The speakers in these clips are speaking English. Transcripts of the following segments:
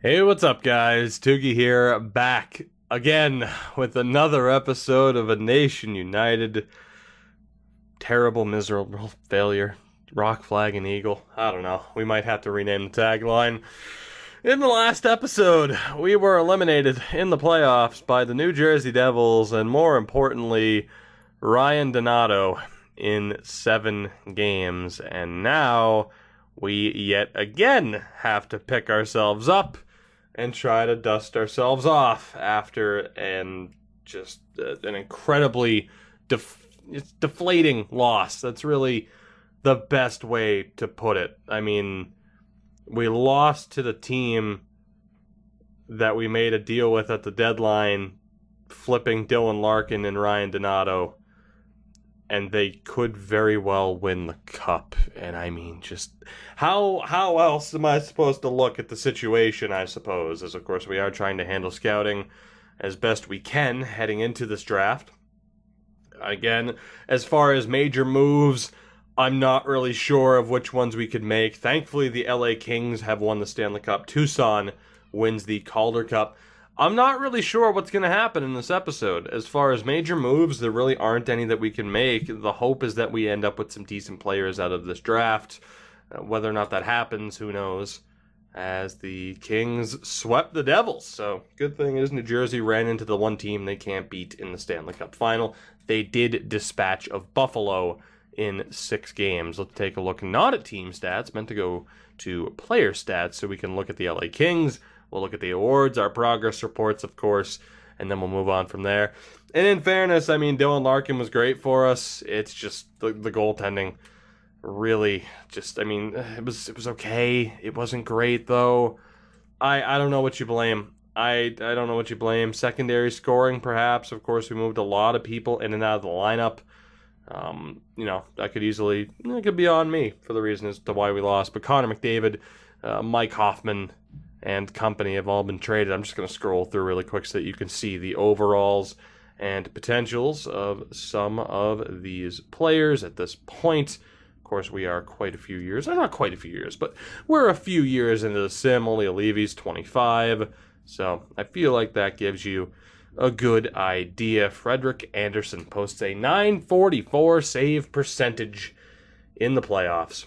Hey, what's up, guys? Toogie here, back again with another episode of A Nation United. Terrible, miserable failure. Rock, flag, and eagle. I don't know. We might have to rename the tagline. In the last episode, we were eliminated in the playoffs by the New Jersey Devils, and more importantly, Ryan Donato in 7 games. And now we yet again have to pick ourselves up and try to dust ourselves off after an incredibly deflating loss. That's really the best way to put it. I mean, we lost to the team that we made a deal with at the deadline, flipping Dylan Larkin and Ryan Donato, and they could very well win the cup. And I mean, just how else am I supposed to look at the situation, I suppose, as of course we are trying to handle scouting as best we can heading into this draft. Again, as far as major moves, I'm not really sure of which ones we could make. Thankfully, the LA Kings have won the Stanley Cup. Tucson wins the Calder Cup. I'm not really sure what's going to happen in this episode. As far as major moves, there really aren't any that we can make. The hope is that we end up with some decent players out of this draft. Whether or not that happens, who knows, as the Kings swept the Devils. So, good thing is New Jersey ran into the one team they can't beat in the Stanley Cup final. They did dispatch of Buffalo in 6 games. Let's take a look not at team stats, meant to go to player stats, so we can look at the LA Kings. We'll look at the awards, our progress reports, of course, and then we'll move on from there. And in fairness, I mean, Dylan Larkin was great for us. It's just the goaltending really just, I mean, it was okay. It wasn't great, though. I don't know what you blame. I don't know what you blame. Secondary scoring, perhaps. Of course, we moved a lot of people in and out of the lineup. That could be on me for the reason as to why we lost. But Connor McDavid, Mike Hoffman, and company have all been traded. I'm just going to scroll through really quick so that you can see the overalls and potentials of some of these players at this point. Of course, we are quite a few years, not quite a few years, but we're a few years into the sim. Only Levy's 25, so I feel like that gives you a good idea. Frederick Anderson posts a .944 save percentage in the playoffs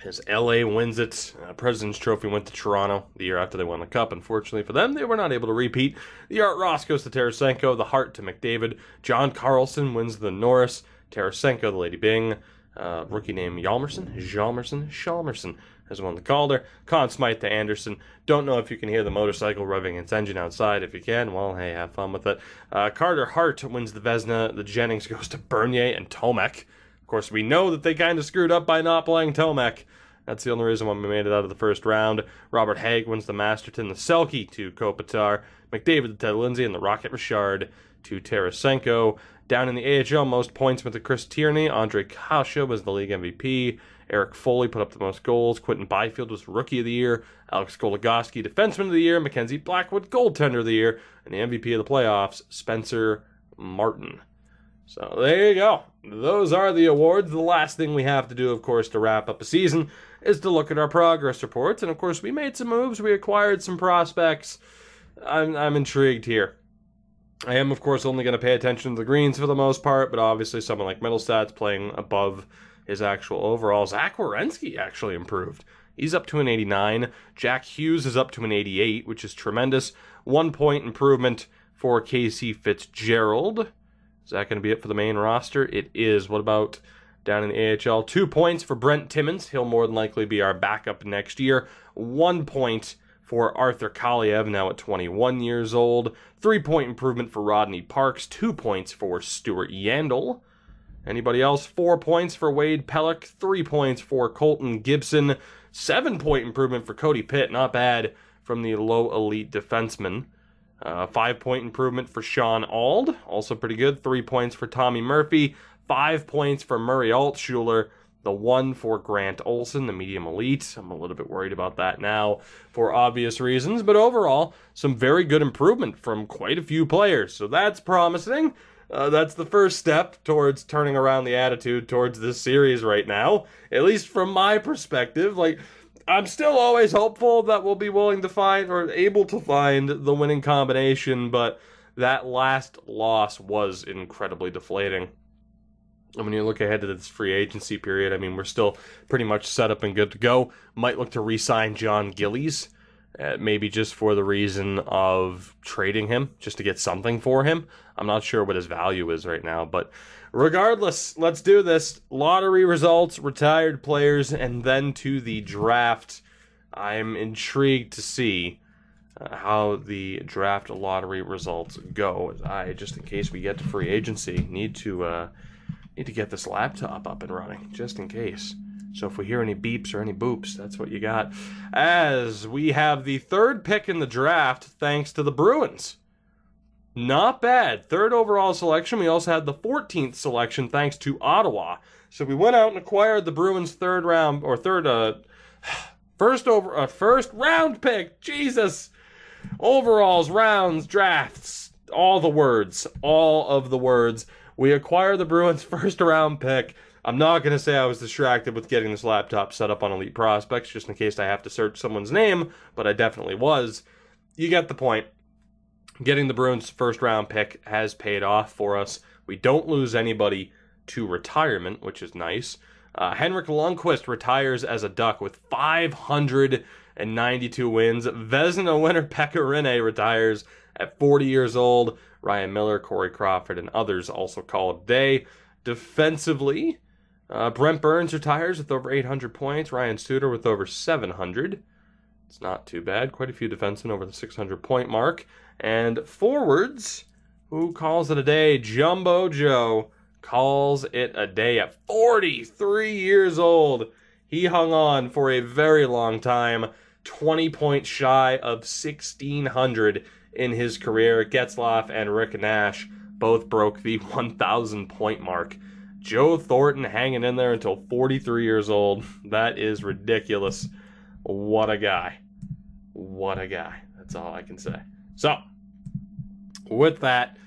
as LA wins it. President's Trophy went to Toronto the year after they won the Cup. Unfortunately for them, they were not able to repeat. The Art Ross goes to Tarasenko, the Hart to McDavid. John Carlson wins the Norris. Tarasenko, the Lady Byng. Rookie named Chalmerson has won the Calder. Conn Smythe to Anderson. Don't know if you can hear the motorcycle revving its engine outside. If you can, well, hey, have fun with it. Carter Hart wins the Vezina. The Jennings goes to Bernier and Tomek. Of course, we know that they kind of screwed up by not playing Tomek. That's the only reason why we made it out of the first round. Robert Haig wins the Masterton. The Selke to Kopitar. McDavid to Ted Lindsay. And the Rocket Richard to Tarasenko. Down in the AHL, most points went to Chris Tierney. Andre Kasha was the league MVP. Eric Foley put up the most goals. Quentin Byfield was Rookie of the Year. Alex Goligoski, Defenseman of the Year. Mackenzie Blackwood, Goaltender of the Year. And the MVP of the playoffs, Spencer Martin. So there you go. Those are the awards. The last thing we have to do, of course, to wrap up a season is to look at our progress reports. And, of course, we made some moves. We acquired some prospects. I'm intrigued here. I am, of course, only going to pay attention to the greens for the most part, but obviously someone like Middlestad's playing above his actual overall. Zach Werenski actually improved. He's up to an 89. Jack Hughes is up to an 88, which is tremendous. 1 point improvement for Casey Fitzgerald. Is that going to be it for the main roster? It is. What about down in the AHL? 2 points for Brent Timmins. He'll more than likely be our backup next year. 1 point for Arthur Kaliev, now at 21 years old. 3 point improvement for Rodney Parks. 2 points for Stuart Yandel. Anybody else? 4 points for Wade Pellick. 3 points for Colton Gibson. 7 point improvement for Cody Pitt. Not bad from the low elite defenseman. 5 point improvement for Sean Auld. Also pretty good. 3 points for Tommy Murphy. 5 points for Murray Altschuler. The 1 for Grant Olson, the medium elite. I'm a little bit worried about that now for obvious reasons. But overall, some very good improvement from quite a few players. So that's promising. That's the first step towards turning around the attitude towards this series right now. At least from my perspective. Like, I'm still always hopeful that we'll be willing to find or able to find the winning combination, but that last loss was incredibly deflating. And when you look ahead to this free agency period, I mean, we're still pretty much set up and good to go. Might look to re-sign John Gillies, maybe just for the reason of trading him, just to get something for him. I'm not sure what his value is right now, but regardless, let's do this. Lottery results, retired players, and then to the draft. I'm intrigued to see how the draft lottery results go. I, just in case we get to free agency, need to get this laptop up and running, just in case. So if we hear any beeps or any boops, that's what you got. As we have the 3rd pick in the draft, thanks to the Bruins. Not bad. 3rd overall selection. We also had the 14th selection, thanks to Ottawa. So we went out and acquired the Bruins' first round pick. Jesus. Overalls, rounds, drafts, all the words, all of the words. We acquire the Bruins' first round pick. I'm not going to say I was distracted with getting this laptop set up on Elite Prospects, just in case I have to search someone's name, but I definitely was. You get the point. Getting the Bruins' first round pick has paid off for us. We don't lose anybody to retirement, which is nice. Henrik Lundqvist retires as a Duck with 592 wins. Vezina winner Pekka Rinne retires at 40 years old. Ryan Miller, Corey Crawford, and others also call it a day. Defensively, Brent Burns retires with over 800 points. Ryan Suter with over 700. It's not too bad. Quite a few defensemen over the 600-point mark. And forwards, who calls it a day? Jumbo Joe calls it a day at 43 years old. He hung on for a very long time, 20 points shy of 1,600 in his career. Getzlaf and Rick Nash both broke the 1,000-point mark. Joe Thornton hanging in there until 43 years old. That is ridiculous. What a guy. What a guy. That's all I can say. So, with that,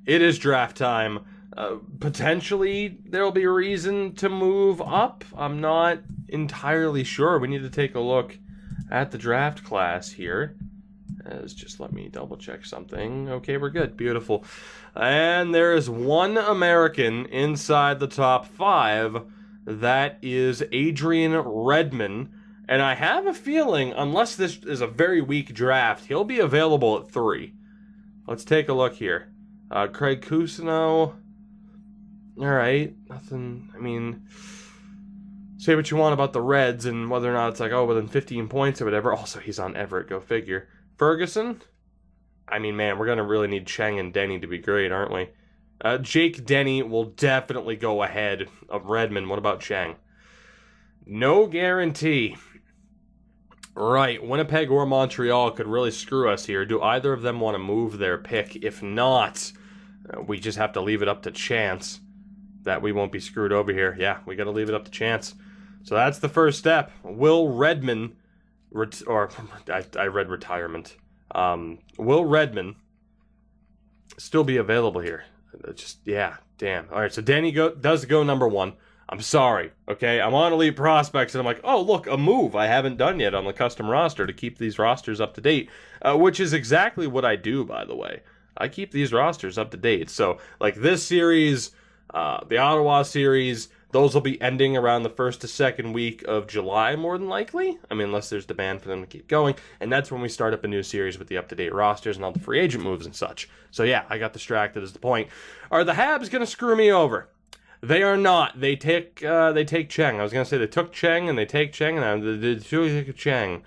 it is draft time. Potentially, there'll be a reason to move up. I'm not entirely sure. We need to take a look at the draft class here. Just let me double check something. Okay, we're good. Beautiful. And there is one American inside the top 5. That is Adrian Redmond. And I have a feeling, unless this is a very weak draft, he'll be available at 3. Let's take a look here. Craig Cousineau. All right. Nothing. I mean, say what you want about the Reds and whether or not it's like, oh, within 15 points or whatever. Also, he's on Everett. Go figure. Ferguson. I mean, man, we're going to really need Cheng and Denny to be great, aren't we? Jake Denny will definitely go ahead of Redmond. What about Cheng? No guarantee. Right, Winnipeg or Montreal could really screw us here. Do either of them want to move their pick? If not, we just have to leave it up to chance that we won't be screwed over here. Yeah, we got to leave it up to chance. So that's the first step. Will Redmond, I read retirement. Will Redmond still be available here? Yeah, damn. All right, so Danny does go number 1. I'm sorry, okay? I'm on Elite Prospects, and I'm like, oh, look, a move I haven't done yet on the custom roster to keep these rosters up to date, which is exactly what I do, by the way. I keep these rosters up to date. So, like this series, the Ottawa series, those will be ending around the 1st to 2nd week of July, more than likely. I mean, unless there's demand for them to keep going. And that's when we start up a new series with the up-to-date rosters and all the free agent moves and such. So, yeah, I got distracted is the point. Are the Habs going to screw me over? They are not. They take Cheng. I was going to say they took Cheng and they take Cheng, and they took Cheng.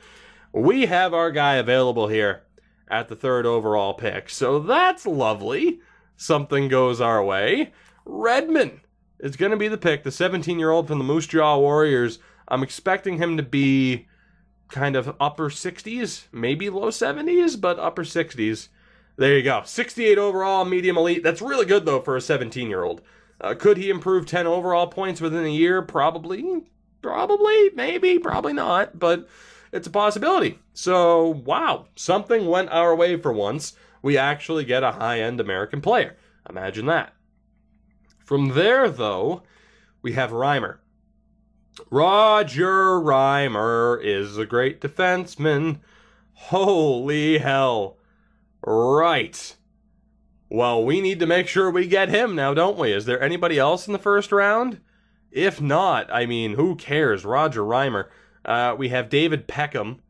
We have our guy available here at the 3rd overall pick. So that's lovely. Something goes our way. Redmond is going to be the pick, the 17-year-old from the Moose Jaw Warriors. I'm expecting him to be kind of upper 60s, maybe low 70s, but upper 60s. There you go. 68 overall, medium elite. That's really good, though, for a 17-year-old. Could he improve 10 overall points within a year? Probably, maybe, probably not, but it's a possibility. So, wow, something went our way for once. We actually get a high-end American player. Imagine that. From there, though, we have Reimer. Roger Reimer is a great defenseman. Holy hell. Right. Well, we need to make sure we get him now, don't we? Is there anybody else in the first round? If not, I mean, who cares? Roger Reimer. We have David Peckham,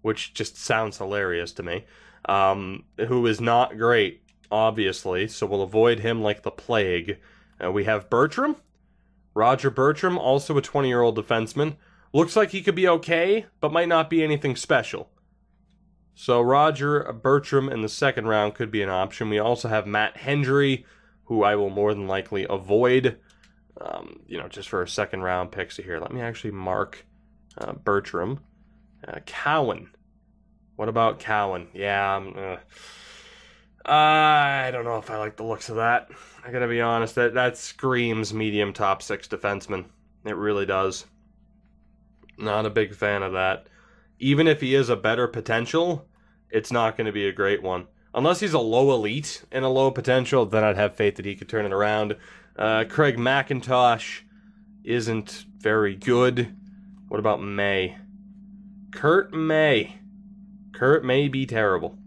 which just sounds hilarious to me, who is not great, obviously, so we'll avoid him like the plague. We have Bertram. Roger Bertram, also a 20-year-old defenseman. Looks like he could be okay, but might not be anything special. So Roger Bertram in the second round could be an option. We also have Matt Hendry, who I will more than likely avoid, just for a second round pick. So here, let me actually mark Bertram. Cowan. What about Cowan? Yeah, I don't know if I like the looks of that. I gotta be honest, that screams medium top 6 defenseman. It really does. Not a big fan of that. Even if he is a better potential, it's not going to be a great one. Unless he's a low elite and a low potential, then I'd have faith that he could turn it around. Craig McIntosh isn't very good. What about May? Kurt May. Kurt may be terrible.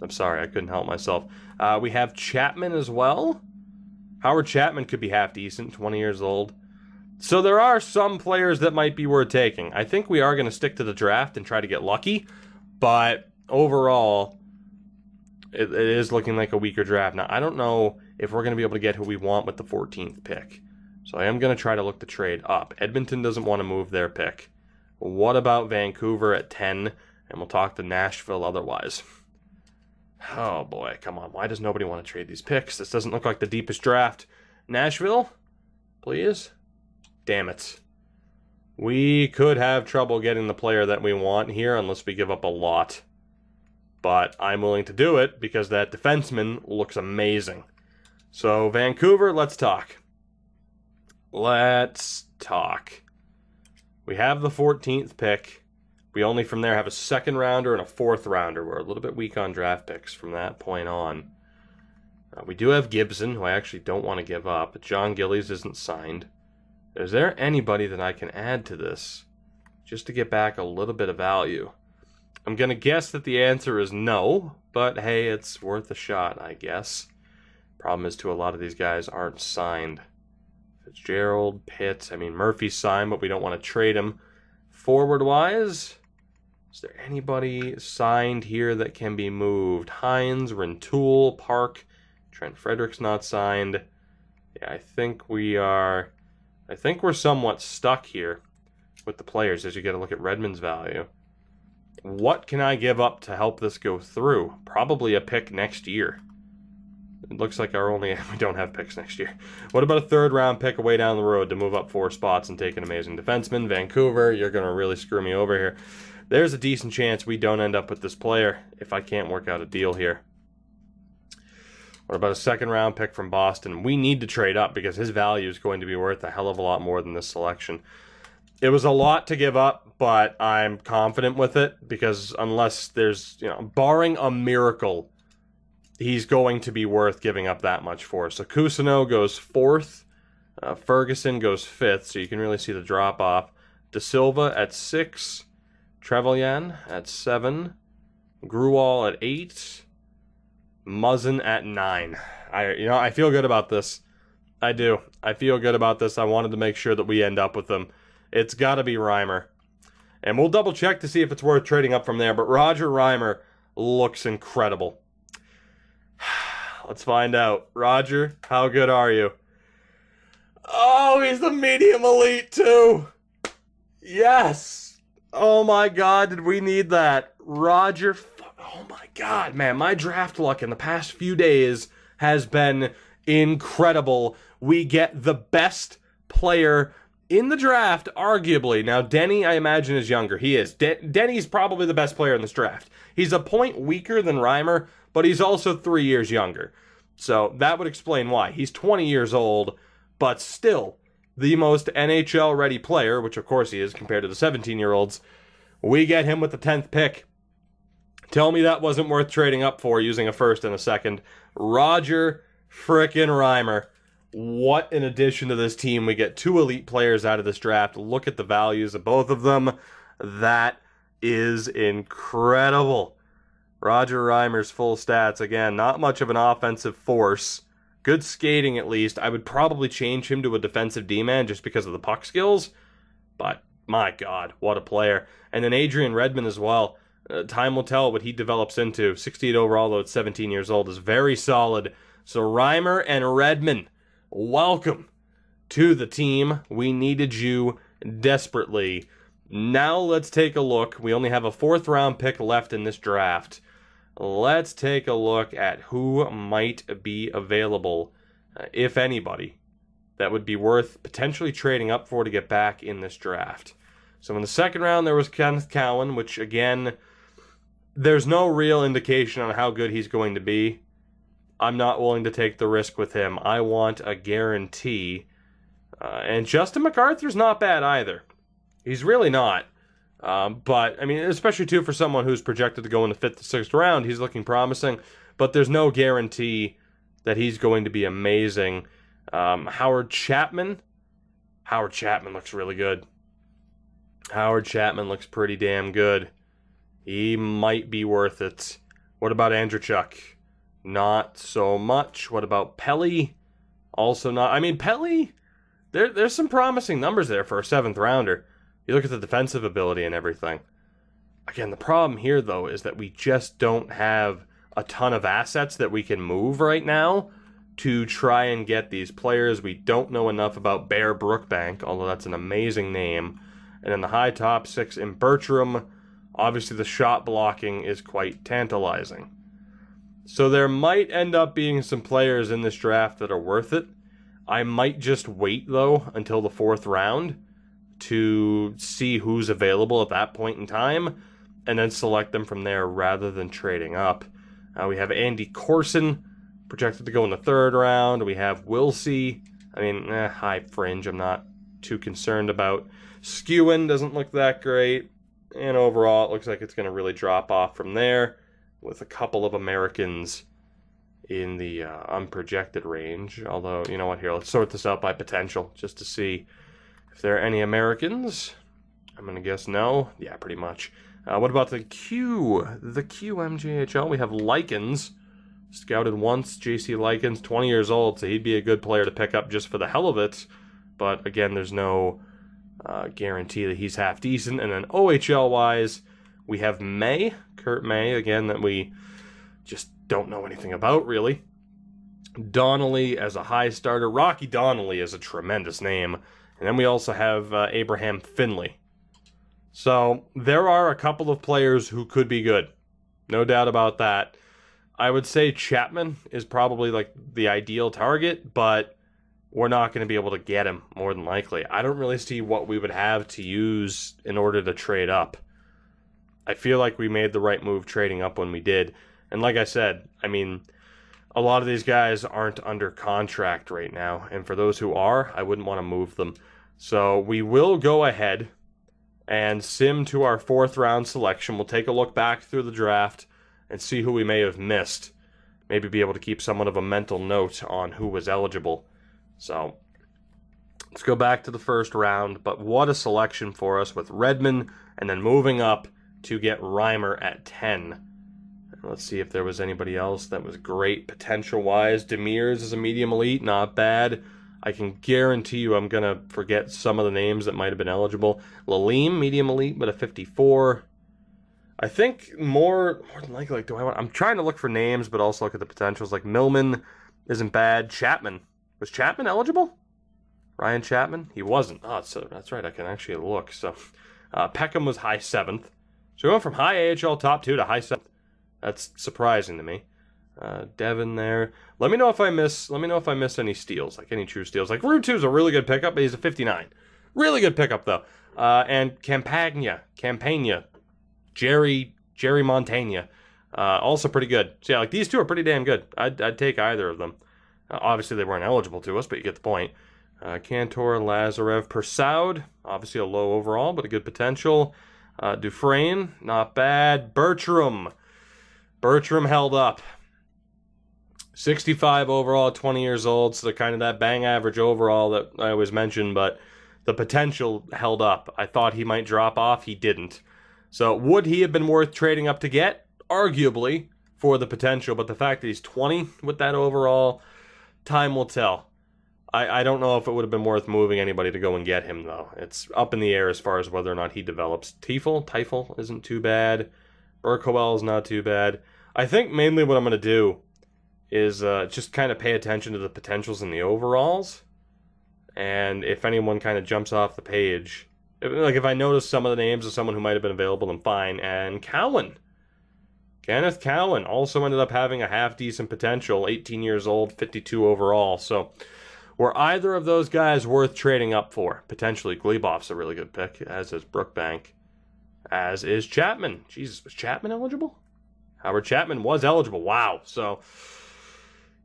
I'm sorry, I couldn't help myself. We have Chapman as well. Howard Chapman could be half decent, 20 years old. So there are some players that might be worth taking. I think we are going to stick to the draft and try to get lucky. But overall, it is looking like a weaker draft. Now, I don't know if we're going to be able to get who we want with the 14th pick. So I am going to try to look to trade up. Edmonton doesn't want to move their pick. What about Vancouver at 10? And we'll talk to Nashville otherwise. Oh boy, come on. Why does nobody want to trade these picks? This doesn't look like the deepest draft. Nashville, please? Damn it. We could have trouble getting the player that we want here unless we give up a lot. But I'm willing to do it because that defenseman looks amazing. So, Vancouver, let's talk. Let's talk. We have the 14th pick. We only from there have a second rounder and a fourth rounder. We're a little bit weak on draft picks from that point on. We do have Gibson, who I actually don't want to give up. John Gillies isn't signed. Is there anybody that I can add to this just to get back a little bit of value? I'm going to guess that the answer is no, but hey, it's worth a shot, I guess. Problem is, too, a lot of these guys aren't signed. Fitzgerald, Pitt, Murphy's signed, but we don't want to trade him. Forward-wise, is there anybody signed here that can be moved? Hines, Rintoul, Park, Trent Frederick's not signed. Yeah, I think we're somewhat stuck here with the players as you get a look at Redmond's value. What can I give up to help this go through? Probably a pick next year. It looks like we don't have picks next year. What about a third round pick away down the road to move up 4 spots and take an amazing defenseman? Vancouver, you're going to really screw me over here. There's a decent chance we don't end up with this player if I can't work out a deal here. What about a second round pick from Boston? We need to trade up because his value is going to be worth a hell of a lot more than this selection. It was a lot to give up, but I'm confident with it because unless there's, barring a miracle, he's going to be worth giving up that much for. So Cousineau goes 4th. Ferguson goes 5th, so you can really see the drop-off. De Silva at 6. Trevelyan at 7. Gruwall at 8. Muzzin at 9. I feel good about this. I do. I feel good about this. I wanted to make sure that we end up with them. It's got to be Reimer. And we'll double check to see if it's worth trading up from there. But Roger Reimer looks incredible. Let's find out. Roger, how good are you? Oh, he's the medium elite too. Yes. Oh my God, did we need that? Roger, oh my God, man. My draft luck in the past few days has been incredible. We get the best player in the draft, arguably. Now, Denny, I imagine, is younger. He is. Denny's probably the best player in this draft. He's a point weaker than Reimer, but he's also 3 years younger. So that would explain why. He's 20 years old, but still the most NHL-ready player, which of course he is compared to the 17-year-olds. We get him with the 10th pick. Tell me that wasn't worth trading up for using a first and a second. Roger frickin' Reimer. what an addition to this team. We get 2 elite players out of this draft. Look at the values of both of them. That is incredible. Roger Reimer's full stats. Again, not much of an offensive force. Good skating, at least. I would probably change him to a defensive D-man just because of the puck skills. But, my God, what a player. And then Adrian Redmond as well. Time will tell what he develops into. 68 overall, though, at 17 years old, is very solid. So Reimer and Redmond, welcome to the team. We needed you desperately. Now let's take a look. We only have a 4th-round pick left in this draft. Let's take a look at who might be available, if anybody, that would be worth potentially trading up for to get back in this draft. So in the 2nd round, there was Kenneth Cowan, which, again, there's no real indication on how good he's going to be. I'm not willing to take the risk with him. I want a guarantee. And Justin MacArthur's not bad either. He's really not. But, I mean, especially, too, for someone who's projected to go in the 5th to 6th round, he's looking promising. But there's no guarantee that he's going to be amazing. Howard Chapman looks really good. Howard Chapman looks pretty damn good. He might be worth it. What about Andreychuk? Not so much. What about Pelly? Also not. I mean, Pelly, there's some promising numbers there for a 7th rounder. You look at the defensive ability and everything. Again, the problem here, though, is that we just don't have a ton of assets that we can move right now to try and get these players. We don't know enough about Bear Brookbank, although that's an amazing name. And in the high top 6 in Bertram, obviously the shot blocking is quite tantalizing. So there might end up being some players in this draft that are worth it. I might just wait, though, until the 4th round to see who's available at that point in time, and then select them from there rather than trading up. We have Andy Corson, projected to go in the 3rd round. We have Wilsey. I mean, high fringe, I'm not too concerned about. Skewen doesn't look that great. And overall, it looks like it's going to really drop off from there, with a couple of Americans in the unprojected range. Although, you know what, here, let's sort this out by potential, just to see if there are any Americans. I'm going to guess no. Yeah, pretty much. What about the QMJHL? We have Likens. Scouted once, JC Likens, 20 years old, so he'd be a good player to pick up just for the hell of it. But again, there's no guarantee that he's half decent. And then OHL-wise, we have Kurt May, again, that we just don't know anything about, really. Donnelly as a high starter. Rocky Donnelly is a tremendous name. And then we also have Abraham Finley. So there are a couple of players who could be good. No doubt about that. I would say Chapman is probably like the ideal target, but we're not going to be able to get him, more than likely. I don't really see what we would have to use in order to trade up. I feel like we made the right move trading up when we did. And like I said, I mean, a lot of these guys aren't under contract right now. And for those who are, I wouldn't want to move them. So we will go ahead and sim to our 4th round selection. We'll take a look back through the draft and see who we may have missed. Maybe be able to keep somewhat of a mental note on who was eligible. So let's go back to the 1st round. But what a selection for us with Redmond, and then moving up to get Reimer at 10. Let's see if there was anybody else that was great potential-wise. Demers is a medium elite, not bad. I can guarantee you I'm going to forget some of the names that might have been eligible. Lalim, medium elite, but a 54. I think more than likely, I'm trying to look for names, but also look at the potentials. Like Millman isn't bad. Chapman. Was Chapman eligible? Ryan Chapman? He wasn't. Oh, so that's right. I can actually look. So Peckham was high 7th. So we went from high AHL top 2 to high 7th. That's surprising to me. Devin there. Let me know if I miss any steals, like any true steals. Like Rude 2 is a really good pickup, but he's a 59. Really good pickup though. And Campagna, Jerry Montagna, also pretty good. So yeah, like these two are pretty damn good. I'd take either of them. Obviously they weren't eligible to us, but you get the point. Cantor, Lazarev, Persaud, obviously a low overall, but a good potential. Dufresne, not bad. Bertram held up. 65 overall, 20 years old, so they're kind of that bang average overall that I always mention, but the potential held up. I thought he might drop off. He didn't. So would he have been worth trading up to get? Arguably, for the potential, but the fact that he's 20 with that overall, time will tell. I don't know if it would have been worth moving anybody to go and get him, though. It's up in the air as far as whether or not he develops. Teifel isn't too bad. Burkowell's not too bad. I think mainly what I'm going to do is just kind of pay attention to the potentials in the overalls. And if anyone kind of jumps off the page, if I notice some of the names of someone who might have been available, then fine. And Kenneth Cowan also ended up having a half-decent potential, 18 years old, 52 overall. So were either of those guys worth trading up for? Potentially. Gleboff's a really good pick, as is Brookbank, as is Chapman. Jesus, was Chapman eligible? Howard Chapman was eligible. Wow. So,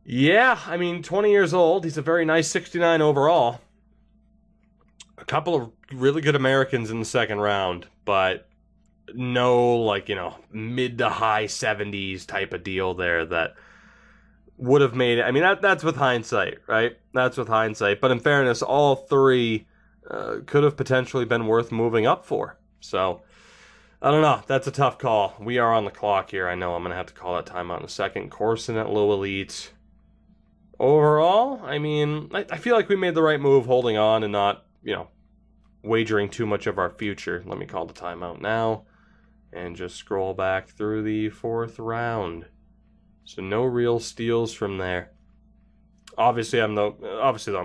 yeah, I mean, 20 years old. He's a very nice 69 overall. A couple of really good Americans in the second round, but no, mid to high 70s type of deal there that would have made it. I mean, that's with hindsight, right? That's with hindsight. But in fairness, all three could have potentially been worth moving up for. So, I don't know. That's a tough call. We are on the clock here. I know I'm going to have to call that timeout in a second. Corson at low elite. Overall, I mean, I feel like we made the right move holding on and not, wagering too much of our future. Let me call the timeout now and just scroll back through the fourth round. So no real steals from there. Obviously, I'm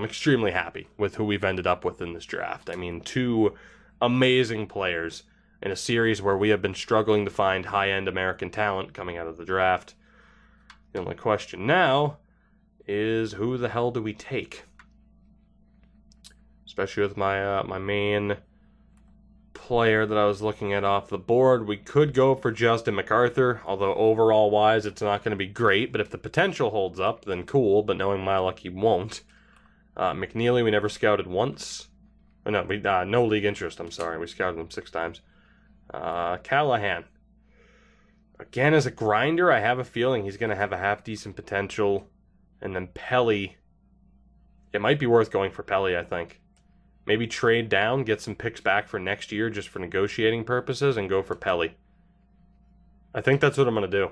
extremely happy with who we've ended up with in this draft. I mean, two amazing players in a series where we have been struggling to find high-end American talent coming out of the draft. The only question now is, who the hell do we take? Especially with my main player that I was looking at off the board. We could go for Justin MacArthur, although overall-wise it's not going to be great, but if the potential holds up, then cool, but knowing my luck, he won't. McNeely, we never scouted once. Oh, no, no league interest, I'm sorry. We scouted him 6 times. Callahan. Again, as a grinder, I have a feeling he's going to have a half-decent potential. And then Pelly. It might be worth going for Pelly, I think. Maybe trade down, get some picks back for next year just for negotiating purposes, and go for Pelly. I think that's what I'm going to do.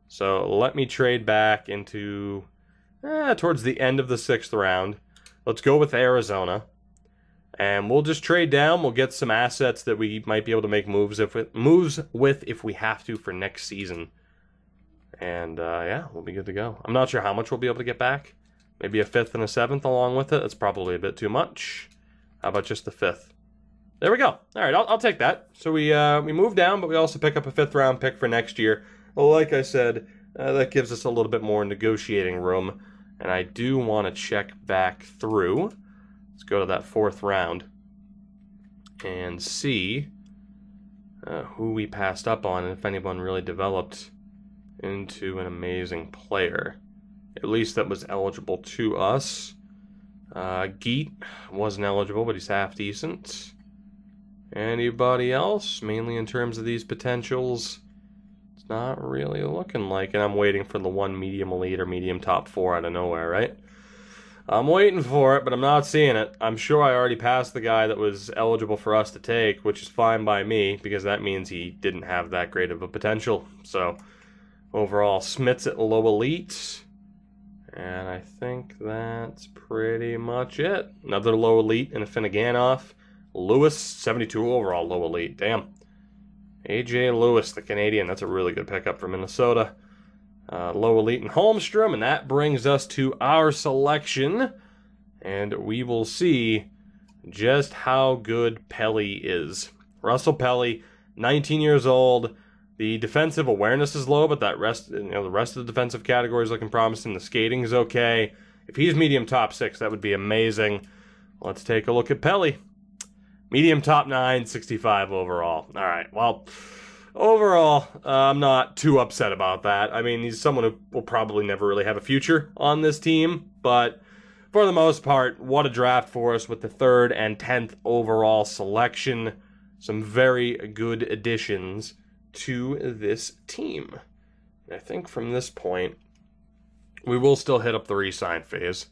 So let me trade back into towards the end of the 6th round. Let's go with Arizona. And we'll just trade down. We'll get some assets that we might be able to make moves with if we have to for next season. And yeah, we'll be good to go. I'm not sure how much we'll be able to get back. Maybe a 5th and a 7th along with it. That's probably a bit too much. How about just the 5th? There we go. All right, I'll take that. So we move down, but we also pick up a 5th round pick for next year. Well, like I said, that gives us a little bit more negotiating room. And I do want to check back through. Let's go to that 4th round and see who we passed up on and if anyone really developed into an amazing player. At least that was eligible to us. Geet wasn't eligible, but he's half decent. Anybody else? Mainly in terms of these potentials, it's not really looking like it. I'm waiting for the one medium elite or medium top 4 out of nowhere, right? I'm waiting for it, but I'm not seeing it. I'm sure I already passed the guy that was eligible for us to take, which is fine by me, because that means he didn't have that great of a potential. So, overall, Smits at low elite. And I think that's pretty much it. Another low elite and a Finneganoff. Lewis, 72 overall low elite. Damn. A.J. Lewis, the Canadian. That's a really good pickup for Minnesota. Low elite and Holmstrom. And that brings us to our selection. And we will see just how good Pelly is. Russell Pelly, 19 years old. The defensive awareness is low, but the rest of the defensive category is looking promising. The skating is okay. If he's medium top 6, that would be amazing. Let's take a look at Pelly. Medium top 9, 65 overall. All right, well, overall, I'm not too upset about that. I mean, he's someone who will probably never really have a future on this team, but for the most part, what a draft for us with the 3rd and 10th overall selection. Some very good additions to this team. I think from this point, We will still hit up the re-sign phase.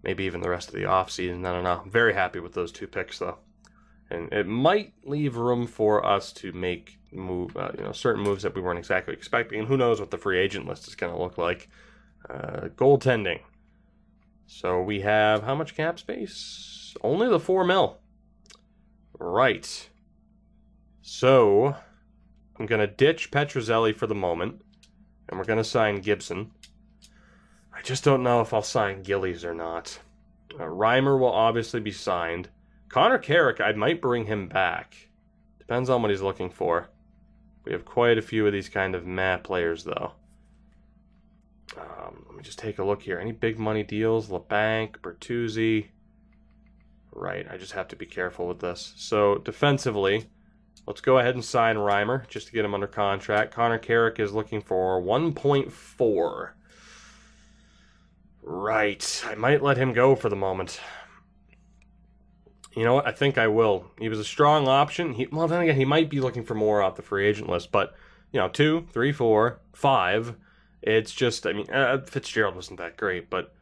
Maybe even the rest of the offseason. I don't know. I'm very happy with those 2 picks, though. And it might leave room for us to make certain moves that we weren't exactly expecting. And who knows what the free agent list is going to look like. Goaltending. So we have how much cap space? Only the $4 million. Right. So I'm going to ditch Petrozelli for the moment. And we're going to sign Gibson. I just don't know if I'll sign Gillies or not. Reimer will obviously be signed. Connor Carrick, I might bring him back. Depends on what he's looking for. We have quite a few of these kind of players, though. Let me just take a look here. Any big money deals? LeBanc, Bertuzzi. Right, I just have to be careful with this. So, defensively, let's go ahead and sign Reimer just to get him under contract. Connor Carrick is looking for 1.4. Right, I might let him go for the moment. You know what? I think I will. He was a strong option. Well, then again, he might be looking for more off the free agent list. But, 2, 3, 4, 5. It's just, Fitzgerald wasn't that great. But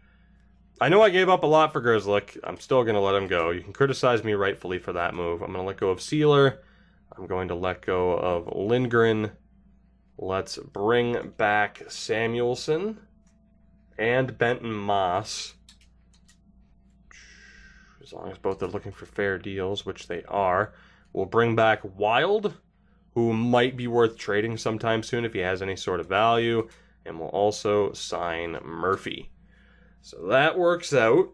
I know I gave up a lot for Grzelcyk. I'm still going to let him go. You can criticize me rightfully for that move. I'm going to let go of Sealer. I'm going to let go of Lindgren. Let's bring back Samuelson and Benton Moss. As long as both are looking for fair deals, which they are. We'll bring back Wild, who might be worth trading sometime soon if he has any sort of value. And we'll also sign Murphy. So that works out.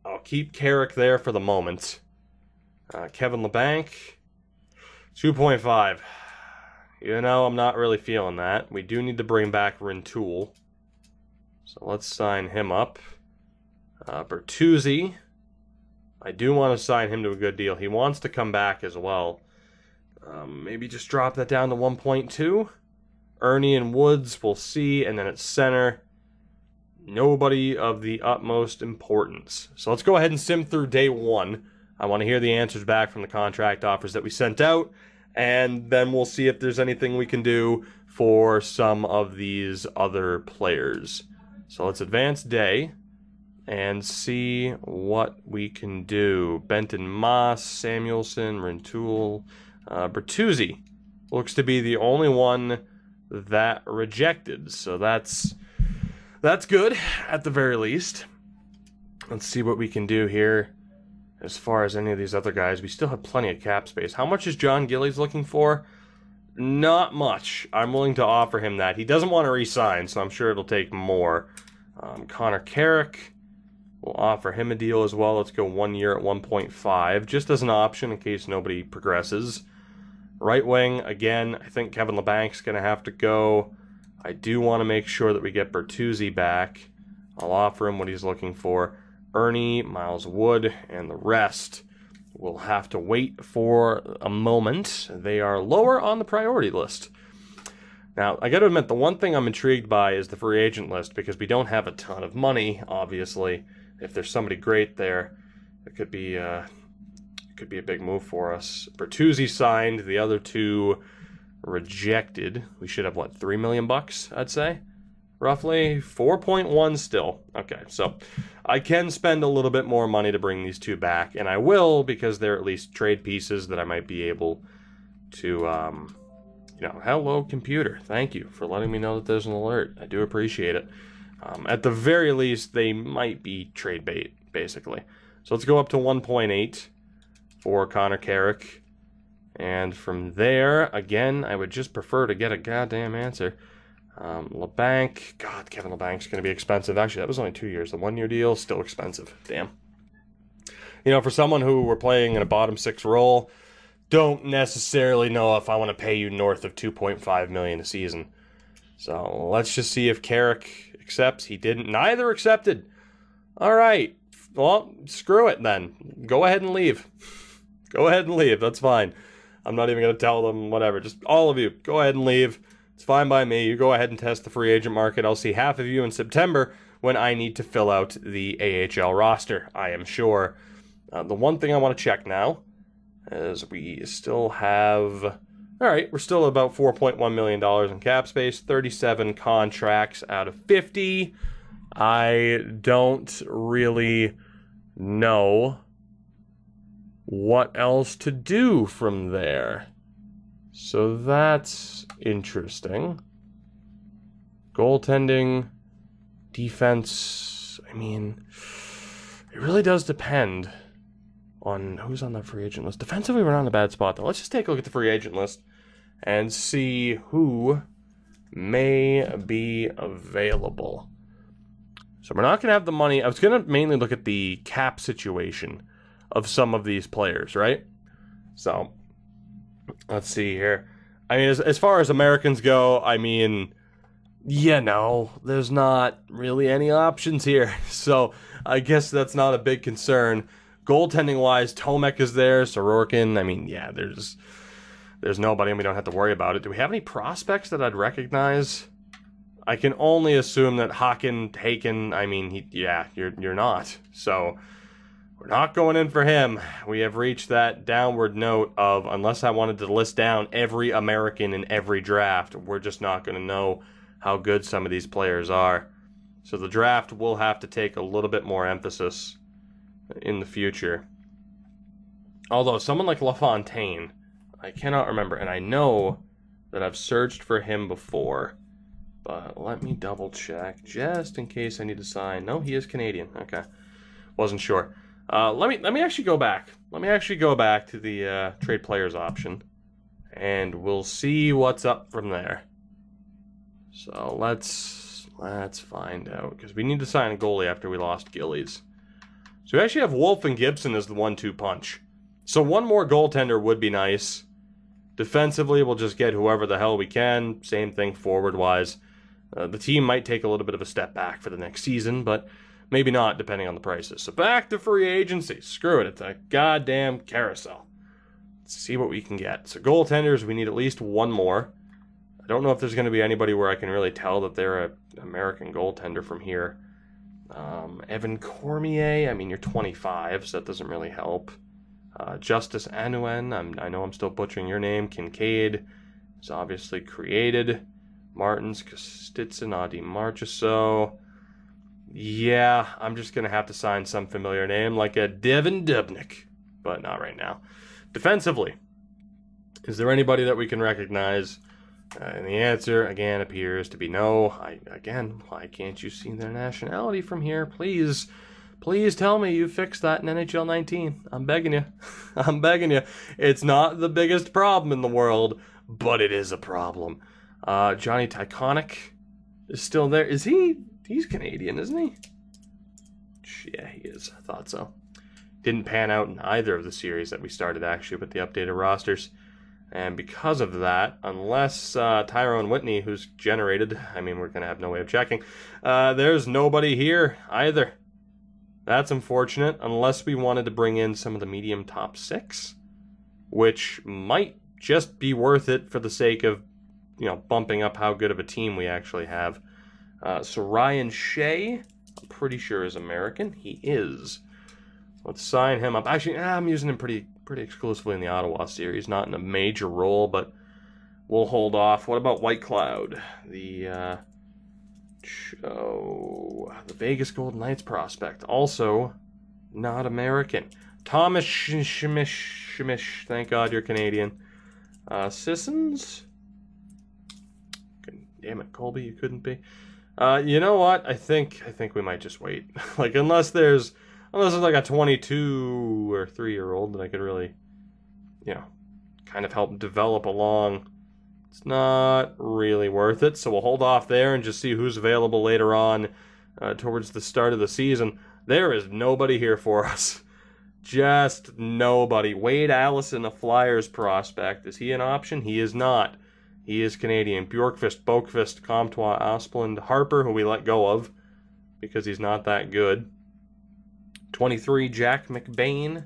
I'll keep Carrick there for the moment. Kevin LeBanc, 2.5. I'm not really feeling that. We do need to bring back Rintoul. So let's sign him up. Bertuzzi. I do want to sign him to a good deal. He wants to come back as well. Maybe just drop that down to 1.2. Ernie and Woods, we'll see. And then at center, nobody of the utmost importance. So let's go ahead and sim through day 1. I want to hear the answers back from the contract offers that we sent out. And then we'll see if there's anything we can do for some of these other players. So let's advance day and see what we can do. Benton Moss, Samuelson, Rintoul, Bertuzzi looks to be the only one that rejected. So that's good at the very least. Let's see what we can do here. As far as any of these other guys, we still have plenty of cap space. How much is John Gillies looking for? Not much. I'm willing to offer him that. He doesn't want to re-sign, so I'm sure it'll take more. Connor Carrick, we'll offer him a deal as well. Let's go 1 year at 1.5, just as an option in case nobody progresses. Right wing, again, I think Kevin LeBanc's going to have to go. I do want to make sure that we get Bertuzzi back. I'll offer him what he's looking for. Ernie, Miles Wood, and the rest will have to wait for a moment. They are lower on the priority list. Now, I got to admit, the one thing I'm intrigued by is the free agent list, because we don't have a ton of money, obviously. If there's somebody great there, it could be a big move for us. Bertuzzi signed, the other 2 rejected. We should have, what, $3 million, I'd say? Roughly 4.1 still. Okay, so I can spend a little bit more money to bring these 2 back, and I will, because they're at least trade pieces that I might be able to, hello, computer. Thank you for letting me know that there's an alert. I do appreciate it. At the very least, they might be trade bait, basically. So let's go up to 1.8 for Connor Carrick. And from there, again, I would just prefer to get a goddamn answer. LeBanc, God, Kevin LeBanc's going to be expensive. Actually, that was only 2 years. The 1 year deal, still expensive. Damn. For someone who we're playing in a bottom 6 role, don't necessarily know if I want to pay you north of $2.5 million a season. So let's just see if Carrick accepts. He didn't. Neither accepted. All right. Well, screw it then. Go ahead and leave. Go ahead and leave. That's fine. I'm not even going to tell them whatever. Just all of you, go ahead and leave. It's fine by me. You go ahead and test the free agent market. I'll see half of you in September when I need to fill out the AHL roster, I am sure. The one thing I want to check now is we still have All right, we're still about $4.1 million in cap space, 37 contracts out of 50. I don't really know what else to do from there. So that's interesting. Goaltending, defense, I mean, it really does depend on who's on the free agent list. Defensively, we're not in a bad spot, though. Let's just take a look at the free agent list and see who may be available. So we're not going to have the money. I was going to mainly look at the cap situation of some of these players, right? So let's see here. I mean, as far as Americans go, I mean, yeah, no, there's not really any options here. So I guess that's not a big concern. Goaltending-wise, Tomek is there, Sorokin. I mean, yeah, there's nobody, and we don't have to worry about it. Do we have any prospects that I'd recognize? I can only assume that Haken, I mean, you're not. So we're not going in for him. We have reached that downward note of, unless I wanted to list down every American in every draft, we're just not going to know how good some of these players are. So the draft will have to take a little bit more emphasis in the future. Although someone like LaFontaine, I cannot remember, and I know that I've searched for him before, but let me double check just in case I need to sign. No, he is Canadian. Okay, wasn't sure. Let me actually go back. Let me actually go back to the trade players option, and we'll see what's up from there. So let's find out, because we need to sign a goalie after we lost Gillies. So we actually have Wolf and Gibson as the 1-2 punch. So one more goaltender would be nice. Defensively, we'll just get whoever the hell we can. Same thing forward-wise. The team might take a little bit of a step back for the next season, but maybe not, depending on the prices. So back to free agency. Screw it. It's a goddamn carousel. Let's see what we can get. So goaltenders, we need at least one more. I don't know if there's going to be anybody where I can really tell that they're an American goaltender from here. Evan Cormier, I mean, you're 25, so that doesn't really help. Justice Anuen, I know I'm still butchering your name. Kincaid is obviously created. Martins, Kostitsin, Adi Marchessault. Yeah, I'm just going to have to sign some familiar name like a Devin Dubnyk, but not right now. Defensively, is there anybody that we can recognize? And the answer, again, appears to be no. Why can't you see their nationality from here? Please tell me you fixed that in NHL 19. I'm begging you. I'm begging you. It's not the biggest problem in the world, but it is a problem. Johnny Tyconic is still there. Is he? He's Canadian, isn't he? Yeah, he is. I thought so. Didn't pan out in either of the series that we started, actually, with the updated rosters. And because of that, unless Tyrone Whitney, who's generated, I mean, we're going to have no way of checking, there's nobody here either. That's unfortunate, unless we wanted to bring in some of the medium top six, which might just be worth it for the sake of, bumping up how good of a team we actually have. So Ryan Shea, I'm pretty sure is American. He is. Let's sign him up. Actually, I'm using him pretty exclusively in the Ottawa series, not in a major role, but we'll hold off. What about White Cloud? The Vegas Golden Knights prospect, also not American. Thomas Schmish, thank God you're Canadian. Sissons? Damn it, Colby, you couldn't be. You know what? I think we might just wait. Like, unless there's like a 22 or 3-year-old that I could really, kind of help develop along. It's not really worth it, so we'll hold off there and just see who's available later on towards the start of the season. There is nobody here for us. Just nobody. Wade Allison, a Flyers prospect. Is he an option? He is not. He is Canadian. Bjorkqvist, Boqvist, Comtois, Asplund, Harper, who we let go of because he's not that good. 23, Jack McBain.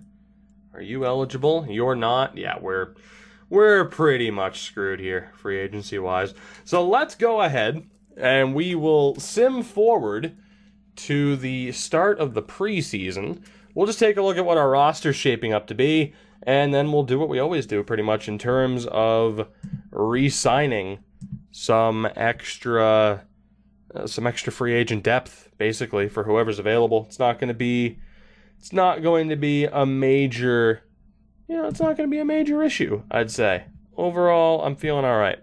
Are you eligible? You're not? Yeah, we're pretty much screwed here, free agency-wise. So let's go ahead, and we will sim forward to the start of the preseason. We'll just take a look at what our roster's shaping up to be, and then we'll do what we always do pretty much in terms of re-signing some extra free agent depth, basically, for whoever's available. It's not going to be a major, it's not going to be a major issue, I'd say. Overall, I'm feeling all right.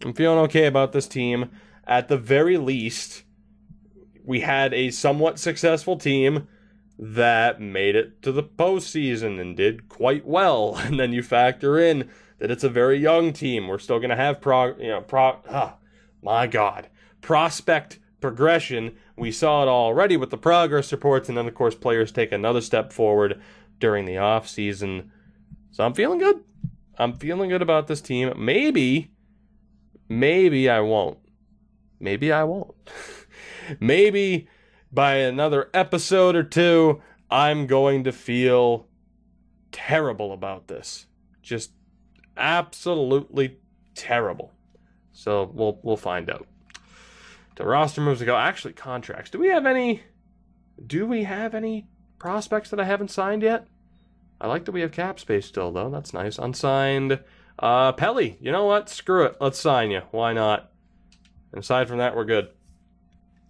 I'm feeling okay about this team. At the very least, we had a somewhat successful team that made it to the postseason and did quite well. And then you factor in that it's a very young team. We're still going to have prospect progression. We saw it already with the progress reports, and then, of course, players take another step forward during the offseason. So I'm feeling good. I'm feeling good about this team. Maybe I won't. Maybe I won't. Maybe by another episode or two, I'm going to feel terrible about this. Just absolutely terrible. So we'll find out. The roster moves to go. Actually, contracts. Do we have any prospects that I haven't signed yet? I like that we have cap space still, though. That's nice. Unsigned. Pelly, you know what? Screw it. Let's sign you. Why not? And aside from that, we're good.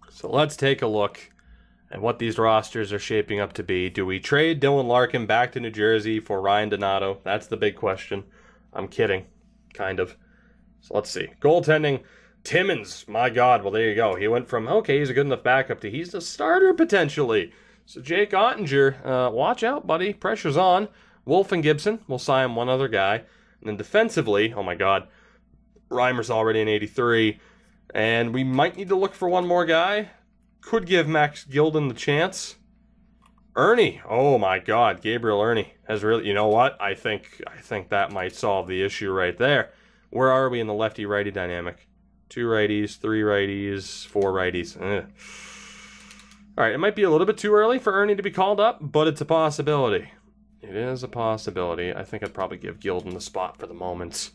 So let's take a look at what these rosters are shaping up to be. Do we trade Dylan Larkin back to New Jersey for Ryan Donato? That's the big question. I'm kidding. Kind of. So let's see. Goaltending. Timmins. My God. Well, there you go. He went from, okay, he's a good enough backup to he's the starter potentially. So Jake Ottinger, watch out, buddy. Pressure's on. Wolf and Gibson. We'll sign one other guy. And then defensively, oh my God, Reimer's already an 83. And we might need to look for one more guy. Could give Max Gilden the chance. Ernie. Oh my God, Gabriel Ernie has really, you know what? I think that might solve the issue right there. Where are we in the lefty-righty dynamic? 2 righties, 3 righties, 4 righties. All right, it might be a little bit too early for Ernie to be called up, but it's a possibility. It is a possibility. I think I'd probably give Gilden the spot for the moment.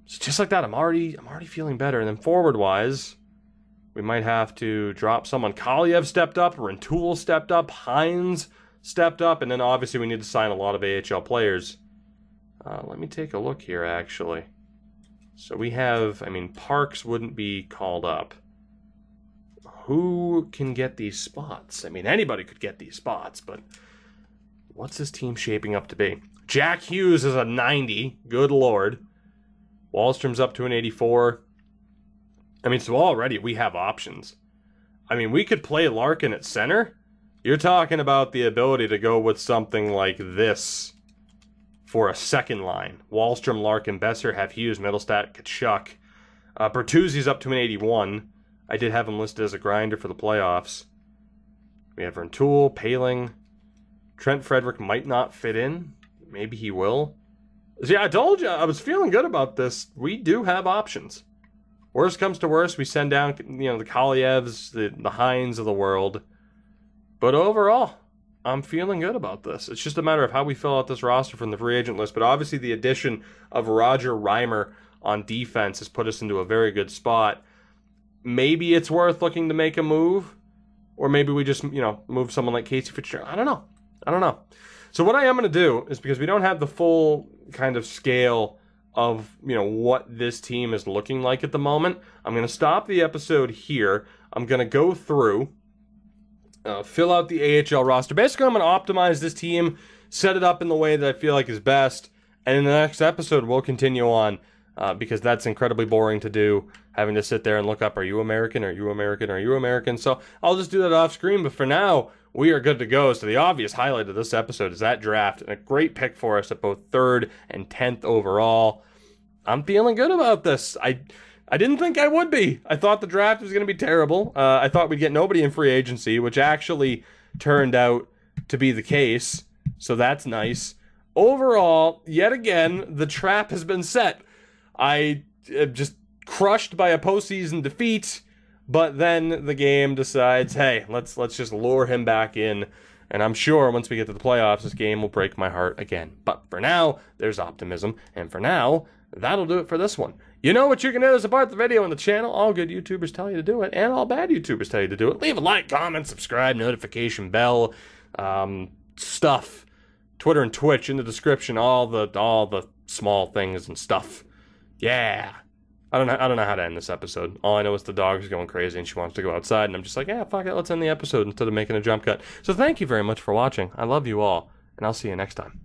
So just like that, I'm already feeling better. And then forward-wise, we might have to drop someone. Kaliev stepped up, Rentoul stepped up, Hines stepped up, and then obviously we need to sign a lot of AHL players. Let me take a look here, actually. So we have, Parks wouldn't be called up. Who can get these spots? Anybody could get these spots, but what's this team shaping up to be? Jack Hughes is a 90. Good Lord. Wallstrom's up to an 84. So already we have options. We could play Larkin at center. You're talking about the ability to go with something like this for a second line. Wallstrom, Larkin, Besser, have Hughes, Middlestat, Kachuk. Bertuzzi's up to an 81. I did have him listed as a grinder for the playoffs. We have Rentoul, Paling. Trent Frederick might not fit in. Maybe he will. See, I told you, I was feeling good about this. We do have options. Worst comes to worst, we send down, the Kalievs, the Hines of the world. But overall, I'm feeling good about this. It's just a matter of how we fill out this roster from the free agent list. But obviously the addition of Roger Reimer on defense has put us into a very good spot. Maybe it's worth looking to make a move. Or maybe we just, move someone like Casey Fitzgerald. I don't know. So what I am going to do is, because we don't have the full kind of scale of, what this team is looking like at the moment, I'm going to stop the episode here. I'm going to go through, fill out the AHL roster. Basically, I'm going to optimize this team, set it up in the way that I feel like is best, and in the next episode, we'll continue on, because that's incredibly boring to do, having to sit there and look up, are you American, are you American, are you American? So I'll just do that off screen, but for now, we are good to go. So the obvious highlight of this episode is that draft, and a great pick for us at both 3rd and 10th overall. I'm feeling good about this. I didn't think I would be. I thought the draft was going to be terrible. I thought we'd get nobody in free agency, which actually turned out to be the case. So that's nice. Overall, yet again, the trap has been set. I am just crushed by a postseason defeat, but then the game decides, hey, let's just lure him back in. And I'm sure once we get to the playoffs, this game will break my heart again. But for now, there's optimism. And for now, that'll do it for this one. You know what you can do to support the video and the channel. All good YouTubers tell you to do it, and all bad YouTubers tell you to do it. Leave a like, comment, subscribe, notification bell, stuff Twitter and Twitch in the description. All the small things and stuff. Yeah. I don't know how to end this episode. All I know is the dog's going crazy and she wants to go outside, and I'm just like, yeah, fuck it, let's end the episode instead of making a jump cut. So thank you very much for watching. I love you all, and I'll see you next time.